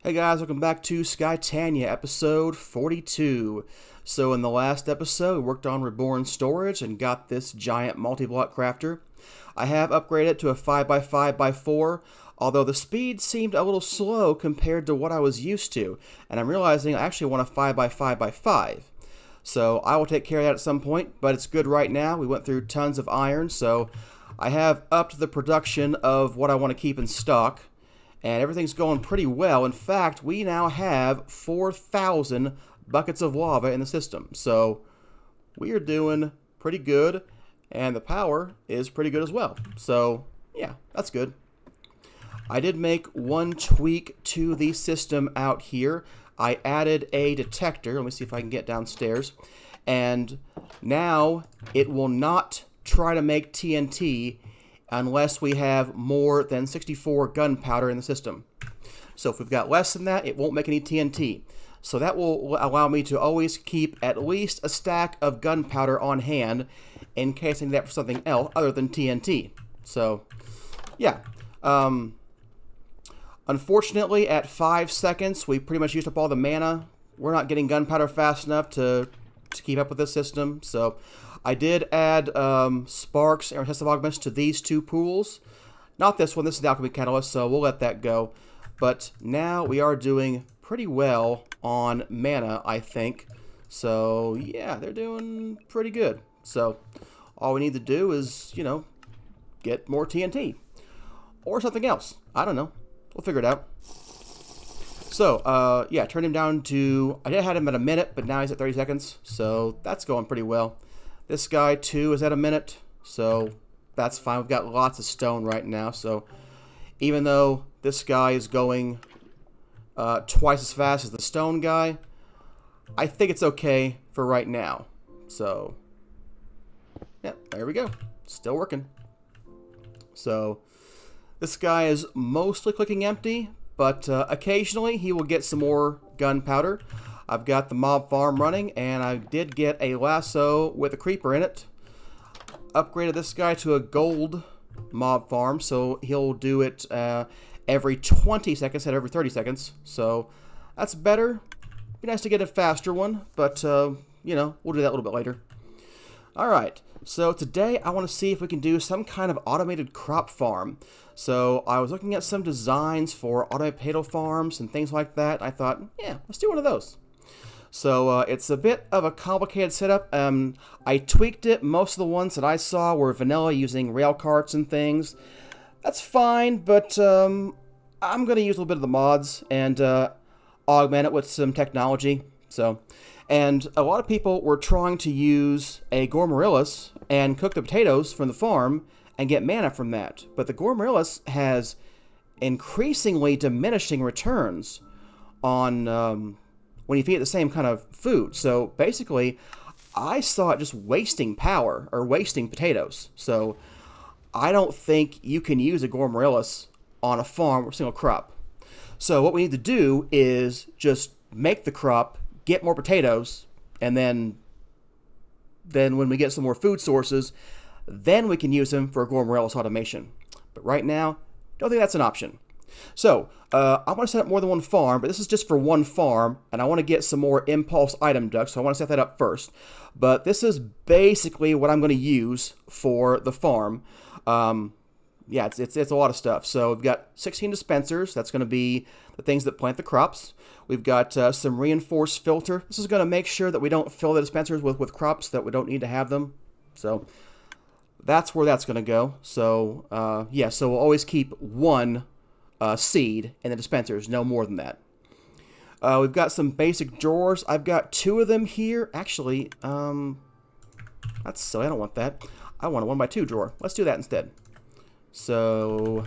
Hey guys, welcome back to Skytania episode 42. So in the last episode, we worked on Reborn Storage and got this giant multi-block crafter. I have upgraded to a 5x5x4, although the speed seemed a little slow compared to what I was used to, and I'm realizing I actually want a 5x5x5. So I will take care of that at some point, but it's good right now. We went through tons of iron, so I have upped the production of what I want to keep in stock. And everything's going pretty well. In fact, we now have 4,000 buckets of lava in the system. So we are doing pretty good, and the power is pretty good as well. So yeah, that's good. I did make one tweak to the system out here. I added a detector. Let me see if I can get downstairs. And now it will not try to make TNT unless we have more than 64 gunpowder in the system. So if we've got less than that, it won't make any TNT. So that will allow me to always keep at least a stack of gunpowder on hand in case I need that for something else other than TNT. So, yeah. Unfortunately, at 5 seconds, we pretty much used up all the mana. We're not getting gunpowder fast enough to keep up with this system, so I did add sparks and resistive augments to these two pools. Not this one, this is the alchemy catalyst, so we'll let that go. But now we are doing pretty well on mana, I think. So yeah, they're doing pretty good. So all we need to do is, you know, get more TNT. Or something else. I don't know. We'll figure it out. So, yeah, turned him down to, I did have him at a minute, but now he's at 30 seconds. So that's going pretty well. This guy, too, is at a minute, so that's fine. We've got lots of stone right now, so even though this guy is going twice as fast as the stone guy, I think it's okay for right now. So, yeah, there we go. Still working. So, this guy is mostly clicking empty, but occasionally he will get some more gunpowder. I've got the mob farm running, and I did get a lasso with a creeper in it. Upgraded this guy to a gold mob farm, so he'll do it every 20 seconds instead of every 30 seconds. So that's better. Be nice to get a faster one, but, you know, we'll do that a little bit later. Alright, so today I want to see if we can do some kind of automated crop farm. So I was looking at some designs for automated potato farms and things like that. I thought, yeah, let's do one of those. So it's a bit of a complicated setup. I tweaked it. Most of the ones that I saw were vanilla using rail carts and things. That's fine, but I'm going to use a little bit of the mods and augment it with some technology. So, and a lot of people were trying to use a Gormorillus and cook the potatoes from the farm and get mana from that. But the Gormorillus has increasingly diminishing returns on when you feed it the same kind of food. So basically, I saw it just wasting power, or wasting potatoes. So I don't think you can use a Gormorillus on a farm or a single crop. So what we need to do is just make the crop, get more potatoes, and then when we get some more food sources, then we can use them for Gormorillus automation. But right now, don't think that's an option. So, I want to set up more than one farm, but this is just for one farm, and I want to get some more impulse item ducts, so I want to set that up first. But this is basically what I'm going to use for the farm. Yeah, it's a lot of stuff. So we've got 16 dispensers. That's going to be the things that plant the crops. We've got some reinforced filter. This is going to make sure that we don't fill the dispensers with crops that we don't need to have them. So that's where that's going to go. So, yeah, so we'll always keep one seed in the dispensers, no more than that. We've got some basic drawers. I've got 2 of them here. Actually, that's silly. I don't want that. I want a 1x2 drawer. Let's do that instead. So,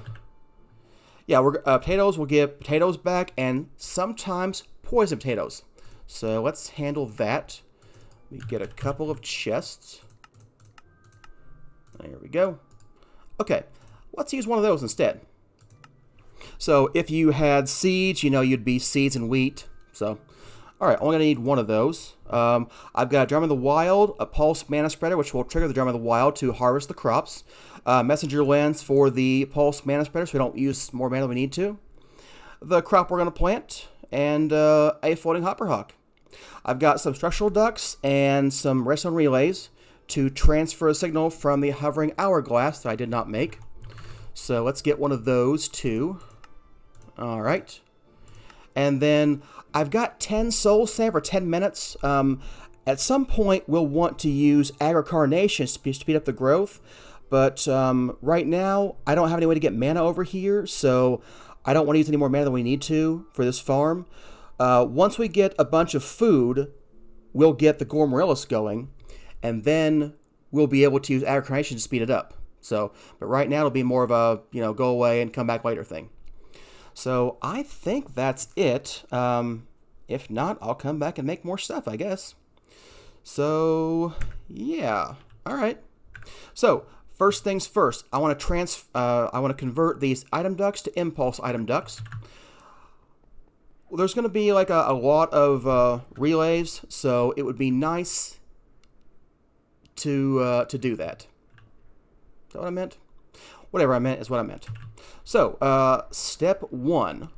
yeah, potatoes will give potatoes back, and sometimes poison potatoes. So let's handle that. We get a couple of chests. There we go. Okay, let's use one of those instead. So if you had seeds, you know, you'd be seeds and wheat. So, all right, only going to need one of those. I've got a Drum of the Wild, a Pulse Mana Spreader, which will trigger the Drum of the Wild to harvest the crops. Messenger Lens for the Pulse Mana Spreader, so we don't use more mana than we need to. the crop we're going to plant, and a floating hopper hawk. I've got some structural ducts and some redstone relays to transfer a signal from the hovering hourglass that I did not make. So let's get one of those too. All right. And then I've got 10 soul sand for 10 minutes. At some point, we'll want to use agri-carnation to speed up the growth. But right now, I don't have any way to get mana over here, so I don't want to use any more mana than we need to for this farm. Once we get a bunch of food, we'll get the Gormorillus going, and then we'll be able to use agri-carnation to speed it up. So, but right now it'll be more of a, go away and come back later thing. So I think that's it. If not, I'll come back and make more stuff, I guess. So, yeah. All right. So, first things first, I want to convert these item ducts to impulse item ducts. Well, there's going to be like a lot of relays, so it would be nice to do that. Is that what I meant? Whatever I meant is what I meant. So, step 1,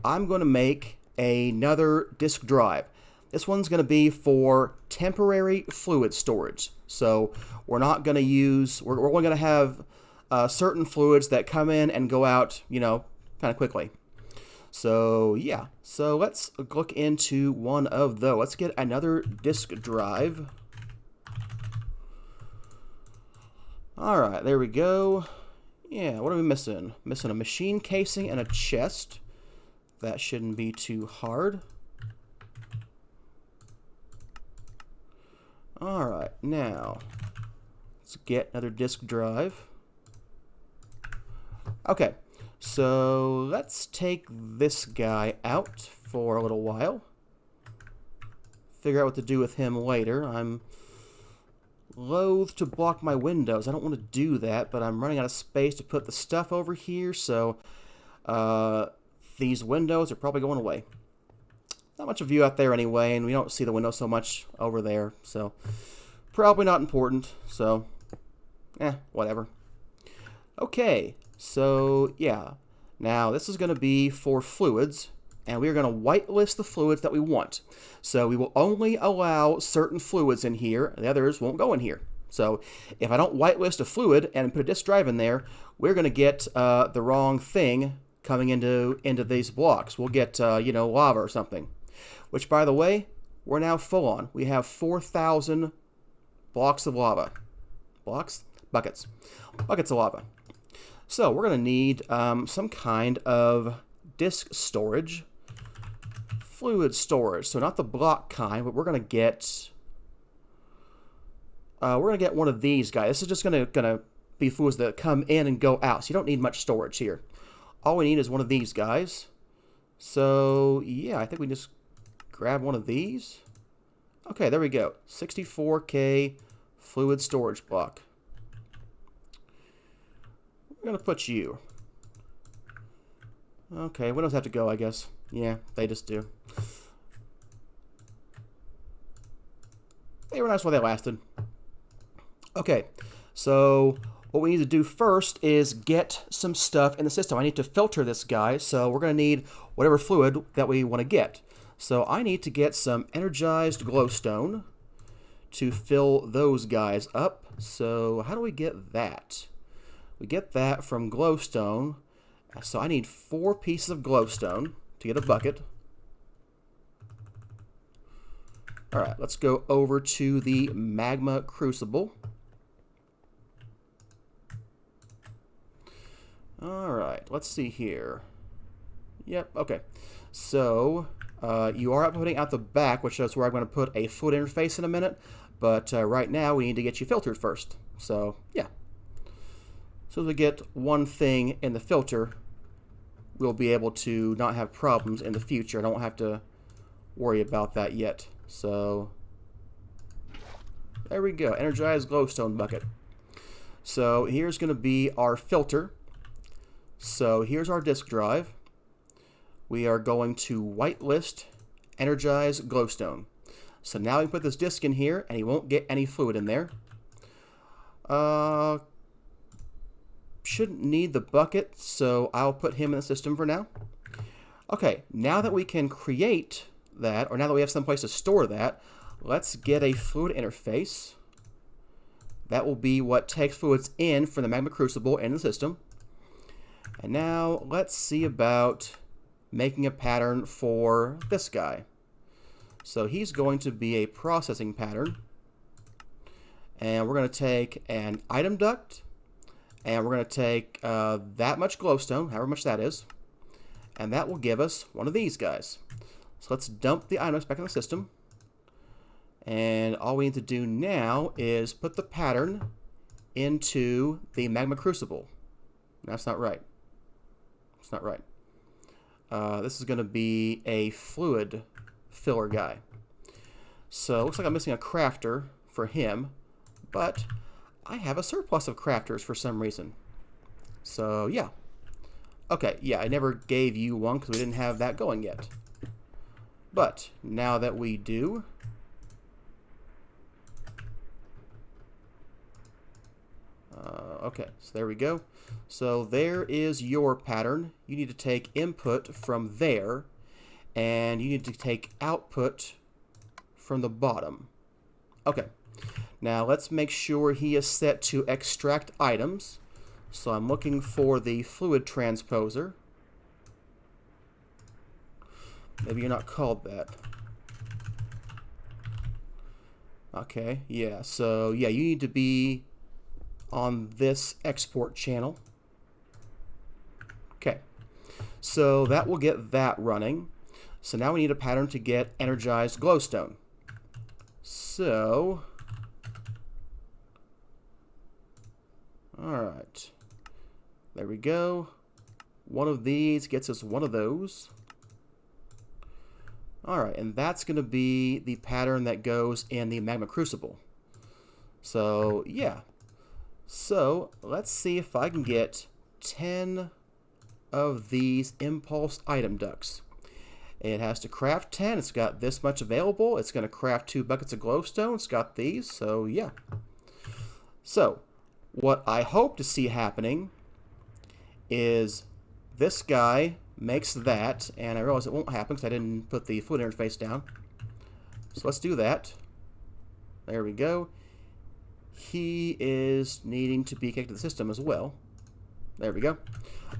I'm going to make another disk drive. This one's going to be for temporary fluid storage. So we're not going to use, we're only going to have certain fluids that come in and go out, kind of quickly. So yeah, so let's look into one of those. Let's get another disk drive. All right, there we go. Yeah, what are we missing? Missing a machine casing and a chest. That shouldn't be too hard. Alright, now, let's get another disk drive. Okay, so let's take this guy out for a little while. Figure out what to do with him later. I'm loath to block my windows. I don't want to do that, but I'm running out of space to put the stuff over here, so these windows are probably going away. Not much of view out there anyway, and we don't see the window so much over there, so probably not important, so whatever. Okay, so yeah, now this is going to be for fluids, and we're going to whitelist the fluids that we want. So we will only allow certain fluids in here, the others won't go in here. So if I don't whitelist a fluid and put a disk drive in there, we're going to get the wrong thing coming into these blocks. We'll get, lava or something. Which, by the way, we're now full on. We have 4,000 blocks of lava. Blocks? Buckets. Buckets of lava. So we're going to need some kind of disk storage. Fluid storage. So not the block kind, but we're going to get one of these guys. This is just going to be fluids that come in and go out. So you don't need much storage here. All we need is one of these guys. So yeah, I think we just grab one of these. Okay, there we go. 64K fluid storage block. We're going to put you. Okay, windows have to go, I guess. Yeah, they just do. They were nice while they lasted. Okay, so what we need to do first is get some stuff in the system. I need to filter this guy, so we're going to need whatever fluid that we want to get. So I need to get some energized glowstone to fill those guys up. So how do we get that? We get that from glowstone. So I need 4 pieces of glowstone to get a bucket. Alright, let's go over to the magma crucible. Alright, let's see here. Yep, okay. So you are putting out the back, which is where I'm going to put a fluid interface in a minute. But right now we need to get you filtered first. So yeah. So as we get one thing in the filter, we'll be able to not have problems in the future. I don't have to worry about that yet. So there we go. Energized glowstone bucket. So here's going to be our filter. So here's our disk drive. We are going to whitelist energize glowstone. So now we put this disk in here and he won't get any fluid in there. Shouldn't need the bucket, so I'll put him in the system for now. Okay, now that we can create that, or now that we have some place to store that, let's get a fluid interface. That will be what takes fluids in from the magma crucible in the system. And now let's see about making a pattern for this guy. So he's going to be a processing pattern. And we're going to take an item duct. And we're going to take that much glowstone, however much that is. And that will give us one of these guys. So let's dump the items back in the system. And all we need to do now is put the pattern into the magma crucible. That's not right. It's not right. This is going to be a fluid filler guy. So it looks like I'm missing a crafter for him, but I have a surplus of crafters for some reason. So yeah. Okay, yeah, I never gave you one because we didn't have that going yet. But now that we do, okay, so there we go. So there is your pattern. You need to take input from there, and you need to take output from the bottom. Okay, now let's make sure he is set to extract items. So I'm looking for the fluid transposer. Maybe you're not called that. Okay, yeah, so yeah, you need to be on this export channel. Okay, so that will get that running. So now we need a pattern to get energized glowstone. So, alright, there we go. One of these gets us one of those. Alright, and that's going to be the pattern that goes in the magma crucible. So, yeah. So, let's see if I can get 10 of these impulse item ducts. It has to craft 10. It's got this much available. It's going to craft 2 buckets of glowstone. It's got these, so yeah. So, what I hope to see happening is this guy makes that, and I realize it won't happen because I didn't put the fluid interface down. So let's do that. There we go. He is needing to be connected to the system as well. There we go.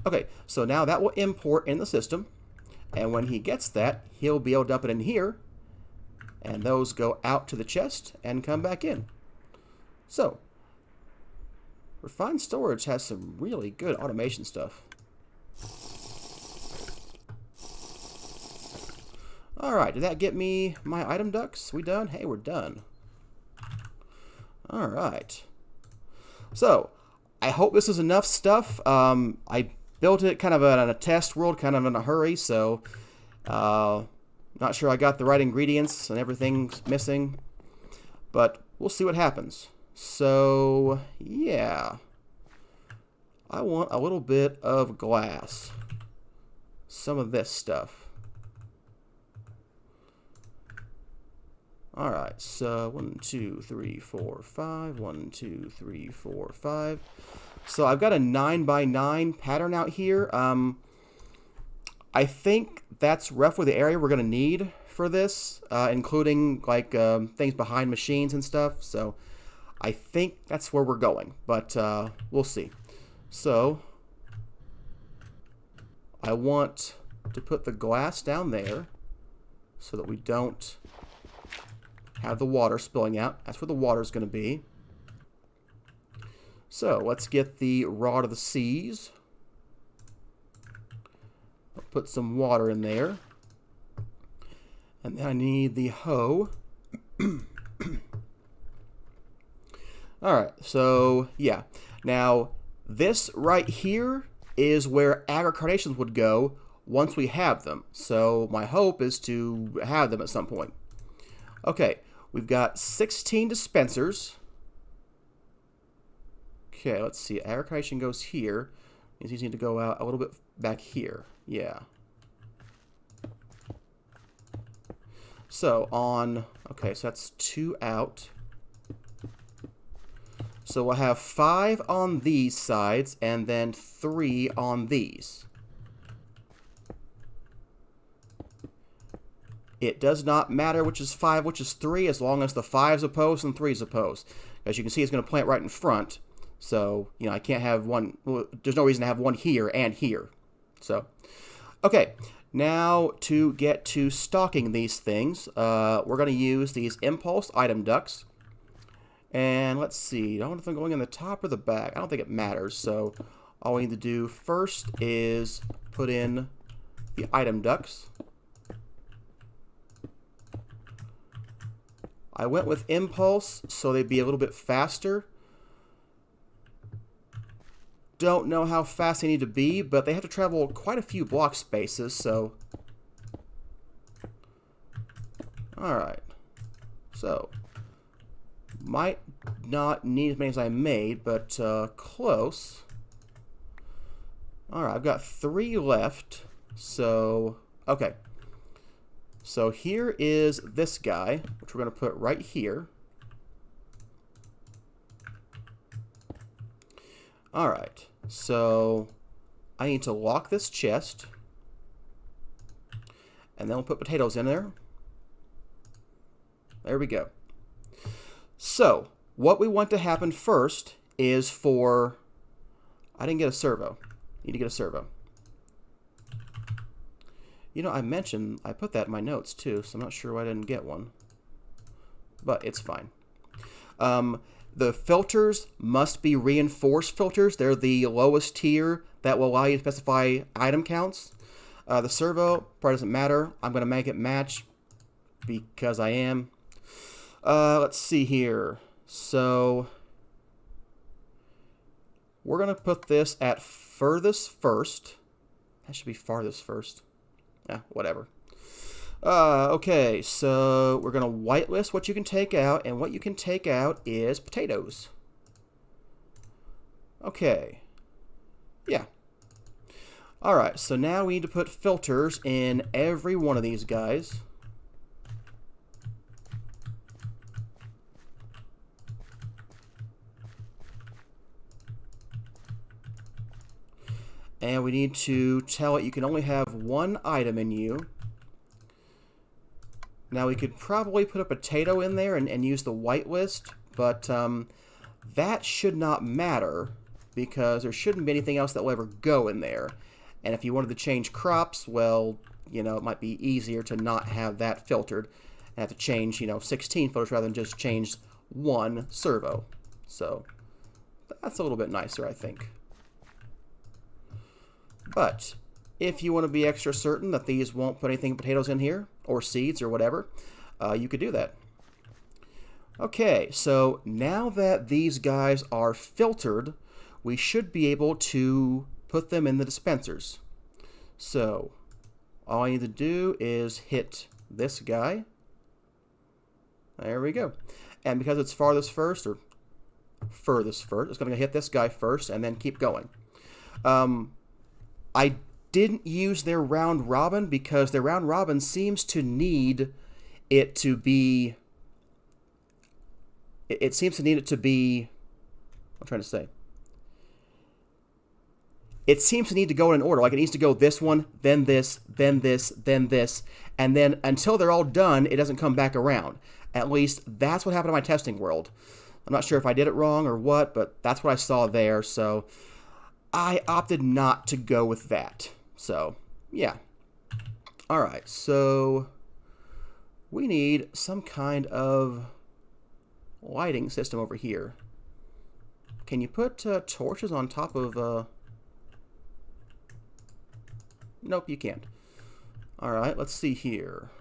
Okay, so now that will import in the system, and when he gets that, he'll be able to dump it in here, and those go out to the chest and come back in. So, Refined Storage has some really good automation stuff. Alright, did that get me my item ducts? We done? Hey, we're done. Alright. So, I hope this is enough stuff. I built it kind of in a test world, kind of in a hurry, so not sure I got the right ingredients and everything's missing. But we'll see what happens. So, yeah. I want a little bit of glass. Some of this stuff. Alright, so 1, 2, 3, 4, 5. 1, 2, 3, 4, 5. So I've got a 9x9 pattern out here. I think that's roughly the area we're going to need for this, including like things behind machines and stuff. So I think that's where we're going, but we'll see. So I want to put the glass down there so that we don't have the water spilling out. That's where the water is going to be. So let's get the Rod of the Seas. I'll put some water in there. And then I need the hoe. Alright, so yeah. Now, this right here is where agri-carnations would go once we have them. So my hope is to have them at some point. Okay, we've got 16 dispensers. Okay, let's see. Agri-carnation goes here. These need to go out a little bit back here. Yeah. So on, okay, so that's 2 out. So we'll have 5 on these sides and then 3 on these. It does not matter which is 5, which is 3, as long as the 5's opposed and 3's opposed. As you can see, it's going to plant right in front. So, you know, I can't have one. Well, there's no reason to have one here and here. So, okay. Now, to get to stocking these things, we're going to use these impulse item ducts. And let's see. I don't know if I'm going in the top or the back. I don't think it matters. So, all we need to do first is put in the item ducts. I went with impulse so they'd be a little bit faster. Don't know how fast they need to be, but they have to travel quite a few block spaces, so... Alright. So, might not need as many as I made, but close. Alright, I've got 3 left, so... Okay. So here is this guy, which we're going to put right here. Alright, so I need to lock this chest. And then we'll put potatoes in there. There we go. So, what we want to happen first is for... I didn't get a servo. Need to get a servo. You know, I put that in my notes too, so I'm not sure why I didn't get one. But it's fine. The filters must be reinforced filters. They're the lowest tier that will allow you to specify item counts. The servo probably doesn't matter. I'm going to make it match because I am. Let's see here. So, we're going to put this at furthest first. That should be farthest first. Yeah, whatever. Okay, so we're going to whitelist what you can take out, and what you can take out is potatoes. Okay. Yeah. Alright, so now we need to put filters in every one of these guys. And we need to tell it you can only have one item in you. Now we could probably put a potato in there and use the whitelist, but that should not matter because there shouldn't be anything else that will ever go in there. And if you wanted to change crops, well, you know, it might be easier to not have that filtered and have to change, you know, 16 filters rather than just change one servo. So that's a little bit nicer, I think. But if you want to be extra certain that these won't put anything potatoes in here, or seeds, or whatever, you could do that. Okay, so now that these guys are filtered, we should be able to put them in the dispensers. So, all I need to do is hit this guy. There we go. And because it's farthest first, or furthest first, it's going to hit this guy first, and then keep going. I didn't use their round robin because their round robin seems to need it to be... It seems to need it to be... What I'm trying to say. It seems to need to go in order. Like it needs to go this one, then this, then this, then this, and then until they're all done, it doesn't come back around. At least that's what happened in my testing world. I'm not sure if I did it wrong or what, but that's what I saw there, so I opted not to go with that. So, yeah. Alright, so we need some kind of lighting system over here. Can you put torches on top of... Nope, you can't. Alright, let's see here.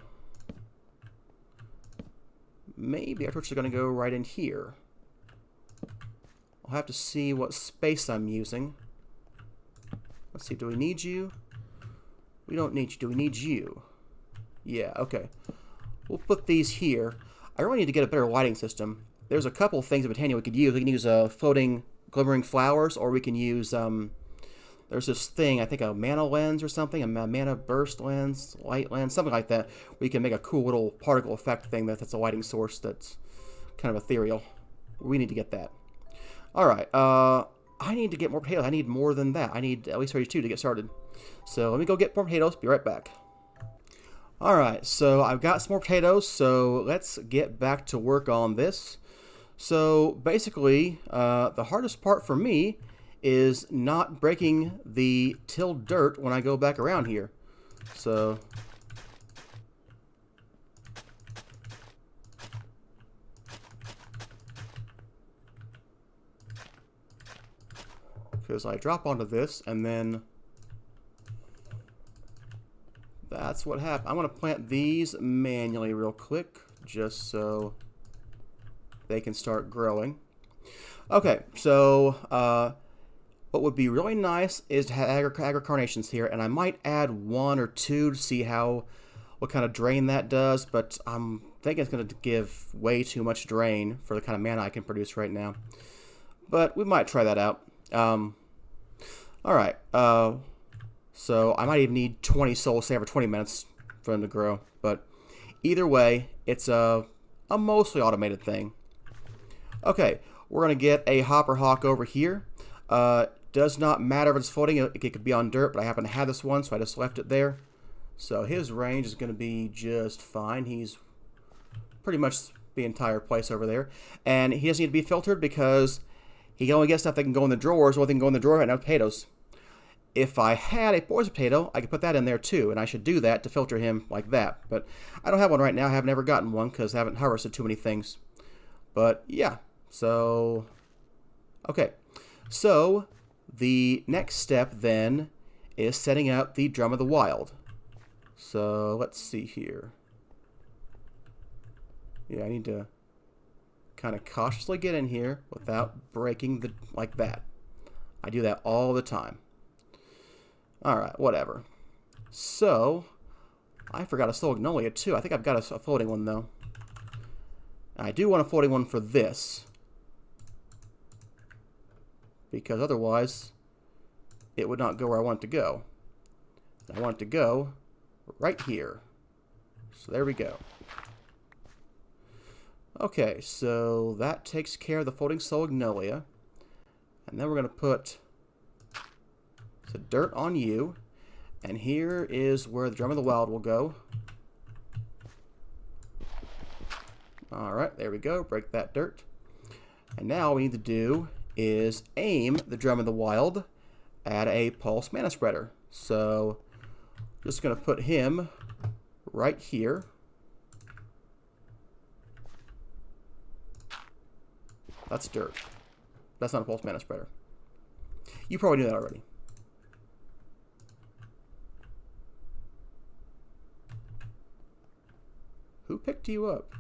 Maybe our torches are going to go right in here. I'll have to see what space I'm using. Let's see, do we need you? We don't need you. Do we need you? Yeah, okay. We'll put these here. I really need to get a better lighting system. There's a couple of things in Botania we could use. We can use floating glimmering flowers, or we can use, there's this thing, I think a mana lens or something, a mana burst lens, light lens, something like that. We can make a cool little particle effect thing that's a lighting source that's kind of ethereal. We need to get that. Alright, I need to get more potatoes. I need more than that. I need at least 32 to get started. So let me go get more potatoes. Be right back. Alright, so I've got some more potatoes, so let's get back to work on this. So basically, the hardest part for me is not breaking the tilled dirt when I go back around here. So because I drop onto this and then that's what happened. I'm going to plant these manually real quick just so they can start growing. Okay, so what would be really nice is to have agri-carnations here, and I might add 1 or 2 to see what kind of drain that does, but I'm thinking it's going to give way too much drain for the kind of mana I can produce right now. But we might try that out. Alright, so I might even need 20 soul sand for 20 minutes for them to grow, but either way, it's a mostly automated thing. Okay, we're going to get a hopper hawk over here. Does not matter if it's floating, it could be on dirt, but I happen to have this one, so I just left it there. So his range is going to be just fine. He's pretty much the entire place over there. And he doesn't need to be filtered because he can only get stuff that can go in the drawers. The only thing can go in the drawer right now is potatoes. If I had a poison potato, I could put that in there too, and I should do that to filter him like that. But I don't have one right now. I have never gotten one because I haven't harvested too many things. But yeah, so okay. So the next step then is setting up the Drum of the Wild. So let's see here. Yeah, I need to kind of cautiously get in here without breaking the like that. I do that all the time. Alright, whatever. So I forgot a Solognolia too. I think I've got a floating one though. I do want a floating one for this, because otherwise it would not go where I want it to go. I want it to go right here. So there we go. Okay, so that takes care of the floating Solognolia. And then we're going to put the dirt on you. And here is where the Drum of the Wild will go. Alright, there we go. Break that dirt. And now all we need to do is aim the Drum of the Wild at a pulse mana spreader. So just going to put him right here. That's dirt. That's not a pulse mana spreader. You probably knew that already. Who picked you up?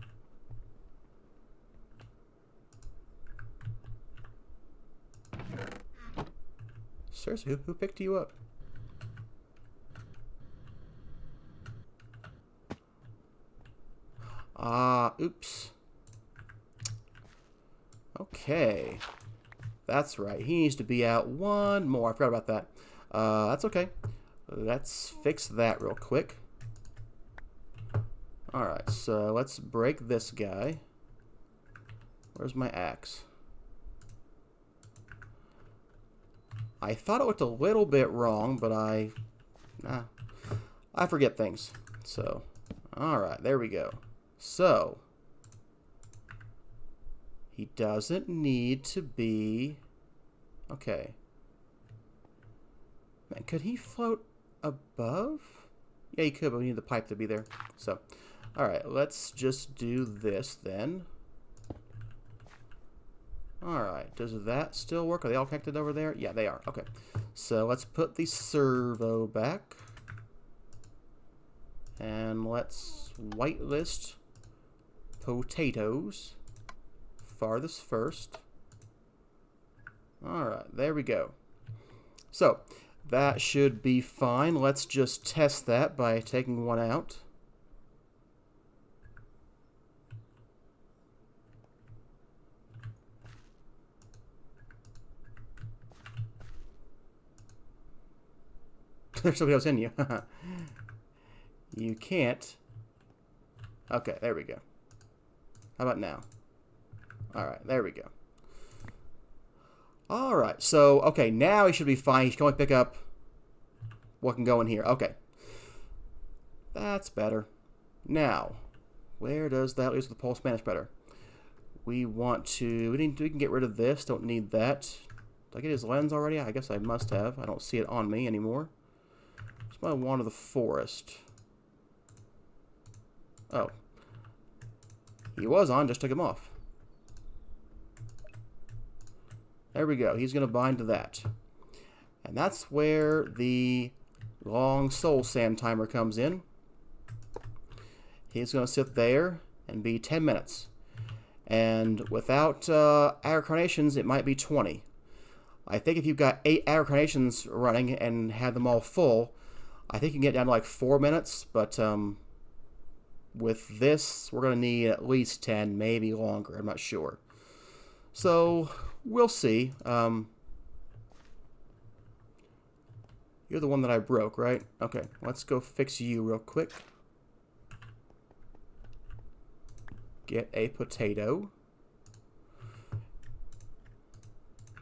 Seriously, who picked you up? Oops. Okay. That's right. He needs to be out one more. I forgot about that. That's okay. Let's fix that real quick. Alright, so let's break this guy. Where's my axe? I thought it looked a little bit wrong, but I forget things. So, alright, there we go. So, he doesn't need to be... Okay. Man, could he float above? Yeah, he could, but we need the pipe to be there. So, alright, let's just do this then. Alright, does that still work? Are they all connected over there? Yeah, they are. Okay. So let's put the servo back. And let's whitelist potatoes farthest first. Alright, there we go. So, that should be fine. Let's just test that by taking one out. There's somebody else in you. You can't. Okay, there we go. How about now? Alright, there we go. Alright, so, okay, now he should be fine. He can only pick up what can go in here. Okay. That's better. Now, where does that leave us with the pulse manage better? We want to, we can get rid of this, don't need that. Did I get his lens already? I guess I must have. I don't see it on me anymore. Just my wand of the forest. Oh. He was on, just took him off. There we go. He's going to bind to that. And that's where the long soul sand timer comes in. He's going to sit there and be 10 minutes. And without agar carnations, it might be 20. I think if you've got 8 agar carnations running and have them all full, I think you can get down to like 4 minutes. But with this, we're going to need at least 10, maybe longer. I'm not sure. So we'll see. You're the one that I broke, right? Okay, let's go fix you real quick. Get a potato.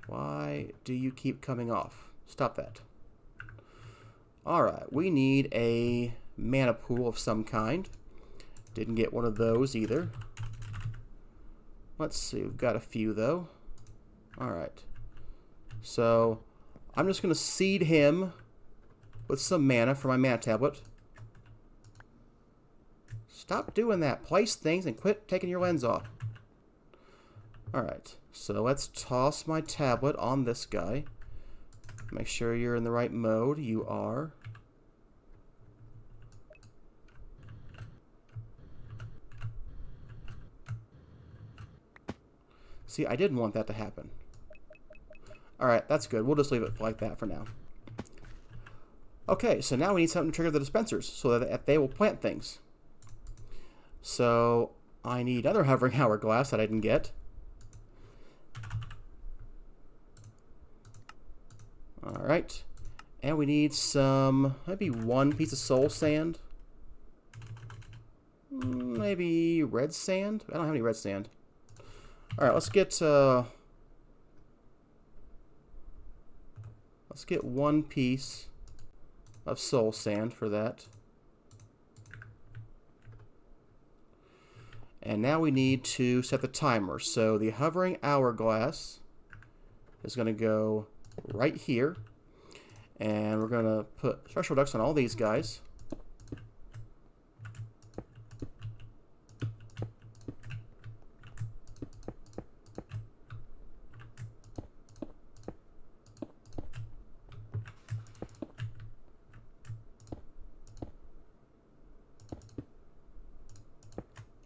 Why do you keep coming off? Stop that. Alright, we need a mana pool of some kind. Didn't get one of those either. Let's see, we've got a few though. Alright. So, I'm just going to seed him with some mana for my mana tablet. Stop doing that. Place things and quit taking your lens off. Alright, so let's toss my tablet on this guy. Make sure you're in the right mode. You are. See, I didn't want that to happen. Alright, that's good. We'll just leave it like that for now. Okay, so now we need something to trigger the dispensers so that they will plant things. So I need another hovering hourglass that I didn't get. Alright. And we need some, maybe 1 piece of soul sand. Maybe red sand? I don't have any red sand. Alright, let's get 1 piece of soul sand for that. And now we need to set the timer. So the hovering hourglass is going to go right here. And we're going to put structural ducts on all these guys.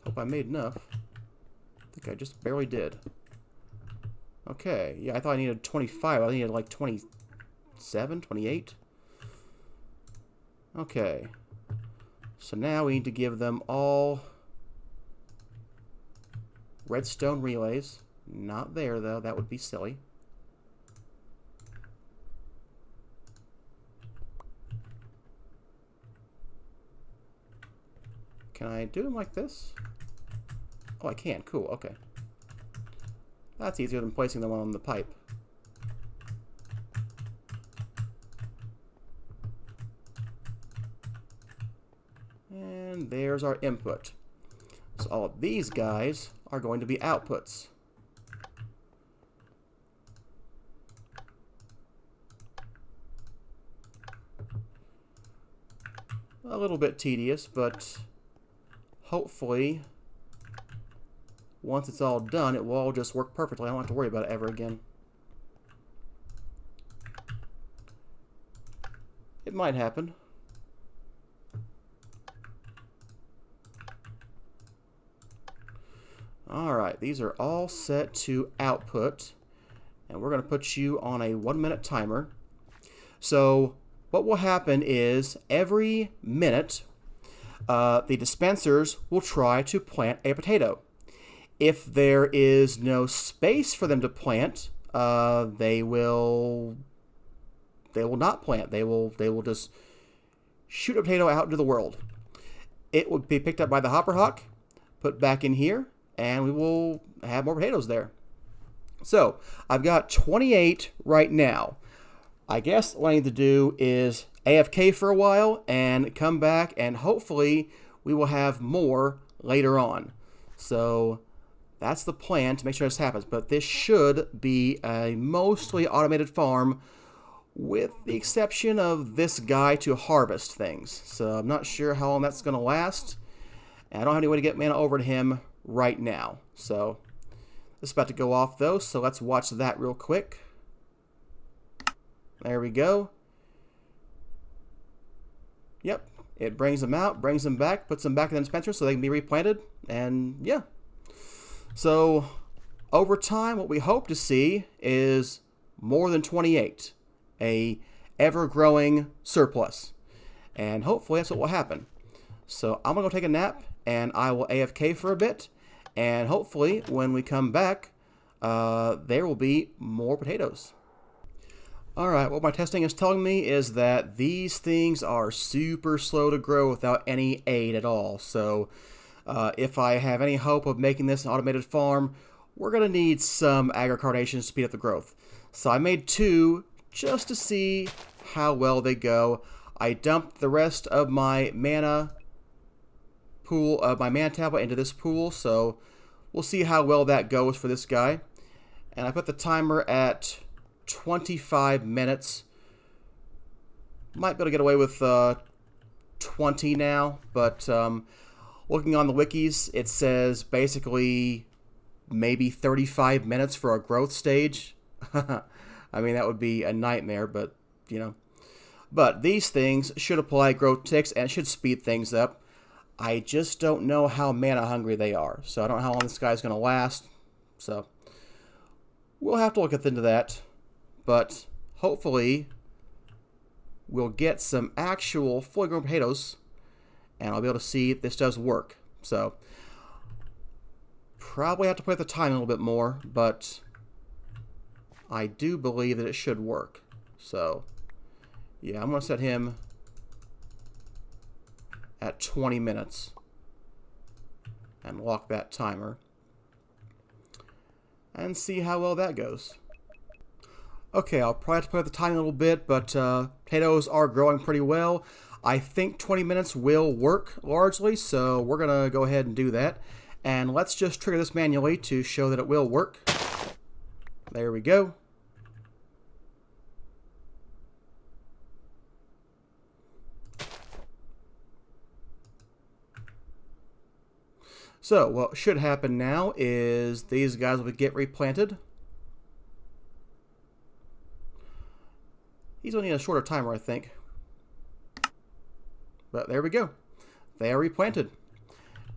Hope I made enough. I think I just barely did. Okay, yeah, I thought I needed 25. I needed like 27, 28. Okay. So now we need to give them all redstone relays. Not there, though. That would be silly. Can I do them like this? Oh, I can. Cool. Okay. That's easier than placing them on the pipe. And there's our input. So all of these guys are going to be outputs. A little bit tedious, but hopefully once it's all done, it will all just work perfectly. I don't have to worry about it ever again. It might happen. Alright, these are all set to output. And we're going to put you on a 1-minute timer. So what will happen is every minute, the dispensers will try to plant a potato. If there is no space for them to plant, they will not plant. They will just shoot a potato out into the world. It will be picked up by the hopper hawk, put back in here, and we will have more potatoes there. So I've got 28 right now. I guess what I need to do is AFK for a while and come back, and hopefully we will have more later on. So that's the plan to make sure this happens. But this should be a mostly automated farm, with the exception of this guy to harvest things. So I'm not sure how long that's going to last. And I don't have any way to get mana over to him right now. So this is about to go off though, so let's watch that real quick. There we go. Yep, it brings them out, brings them back, puts them back in the dispenser so they can be replanted. And yeah. So over time, what we hope to see is more than 28. A ever-growing surplus. And hopefully that's what will happen. So I'm going to go take a nap, and I will AFK for a bit. And hopefully when we come back, there will be more potatoes. Alright, what my testing is telling me is that these things are super slow to grow without any aid at all. So if I have any hope of making this an automated farm, we're going to need some agrocarnation to speed up the growth. So I made 2 just to see how well they go. I dumped the rest of my mana pool, my mana tablet into this pool, so we'll see how well that goes for this guy. And I put the timer at 25 minutes. Might be able to get away with 20 now, but looking on the wikis, it says basically maybe 35 minutes for a growth stage. I mean, that would be a nightmare, but, you know. But these things should apply growth ticks and should speed things up. I just don't know how mana hungry they are. So I don't know how long this guy's going to last. So we'll have to look into that. But hopefully we'll get some actual fully grown potatoes. And I'll be able to see if this does work. So probably have to play with the time a little bit more, but I do believe that it should work. So, yeah, I'm going to set him at 20 minutes and lock that timer and see how well that goes. Okay, I'll probably have to play with the time a little bit, but potatoes are growing pretty well. I think 20 minutes will work largely, so we're going to go ahead and do that. And let's just trigger this manually to show that it will work. There we go. So what should happen now is these guys will get replanted. He's going to need a shorter timer, I think. But there we go. They are replanted.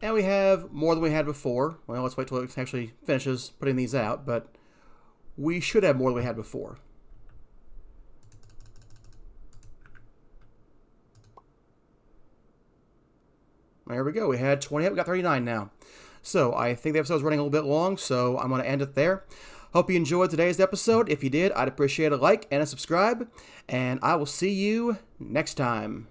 And we have more than we had before. Well, let's wait till it actually finishes putting these out, but we should have more than we had before. There we go. We had 28. We got 39 now. So I think the episode's running a little bit long, so I'm going to end it there. Hope you enjoyed today's episode. If you did, I'd appreciate a like and a subscribe. And I will see you next time.